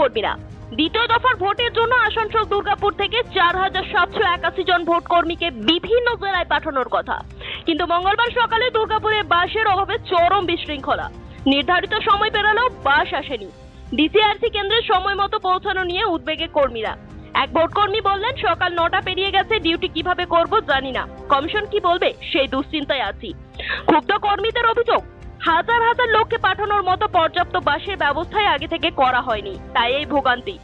কর্মীরা। দ্বিতীয় দফার ভোটের জন্য আসানসোল দুর্গাপুর থেকে 4781 জন ভোট কর্মীকে বিভিন্ন জেলায় পাঠানোর কথা, কিন্তু মঙ্গলবার সকালে দুর্গাপুরে বাসের অভাবে চরম বিশৃঙ্খলা। নির্ধারিত সময় পেরালেও বাস আসেনি। ডিসিআরসি কেন্দ্রে সময় মতো পৌঁছানো নিয়ে উদ্বেগে কর্মীরা। এক ভোট কর্মী বললেন, সকাল 9টা পেরিয়ে গেছে, ডিউটি কিভাবে করব জানি না, কমিশন কি বলবে সেই দুশ্চিন্তায় আছি। ক্ষুব্ধ কর্মীদের অভিযোগ, হাজার হাজার লোককে পাঠানোর মতো পর্যাপ্ত বাসের ব্যবস্থাই আগে থেকে করা হয়নি, তাই এই ভোগান্তি।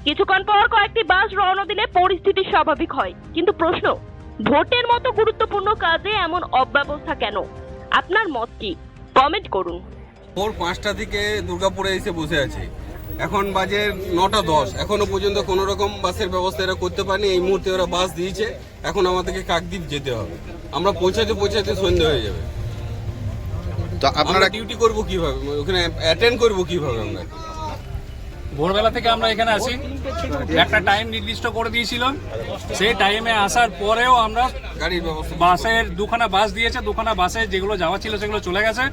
কিছুক্ষণ পর কয়েকটি বাস রওনা দিলে পরিস্থিতি স্বাভাবিক হয়, কিন্তু প্রশ্ন, ভোটের মতো গুরুত্বপূর্ণ কাজে এমন অব্যবস্থা কেন? আপনার মত কি? কমেন্ট করুন। ভোর 5টা থেকে দুর্গাপুরে এসে বসে আছি, এখন বাজে 9টা 10, এখনো পর্যন্ত কোনো রকম বাসের ব্যবস্থা এরা করতে পারেনি। এই মুহূর্তে ওরা বাস দিয়েছে, এখন আমাদেরকে কাকদ্বীপ যেতে হবে। আমরা পৌঁছাতে সন্ধ্যে হয়ে যাবে। তো আপনারা ডিউটি করব কিভাবে, ওখানে অ্যাটেন্ড করব কিভাবে? আমরা ভোরবেলা থেকে আমরা এখানে আছি, একটা টাইম নির্দিষ্ট করে দিয়েছিল, সেই টাইমে আসার পরেও আমরা গাড়ির ব্যবস্থা, বাসের দুখানা বাস দিয়েছে, দুখানা বাসে যেগুলো যাওয়া ছিল সেগুলো চলে গেছে,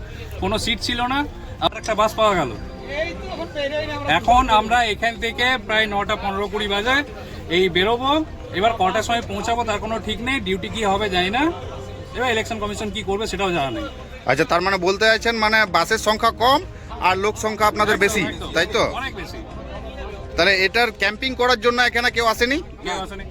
কোনো সিট ছিল না, আর একটা বাস পাওয়া গেল। এখন আমরা এখান থেকে প্রায় 9টা 15-20 বাজে এই বেরোবো। এবার কটার সময় পৌঁছাবো তার কোনো ঠিক নেই, ডিউটি কি হবে জানি না, এবার ইলেকশন কমিশন কি করবে সেটাও জানা নেই। আচ্ছা, তার মানে বলতে চাইছেন মানে বাসের সংখ্যা কম আর লোক সংখ্যা আপনাদের বেশি, তাই তো? অনেক বেশি। তাহলে এটার ক্যাম্পিং করার জন্য এখানে কেউ আসেনি? কেউ আসেনি।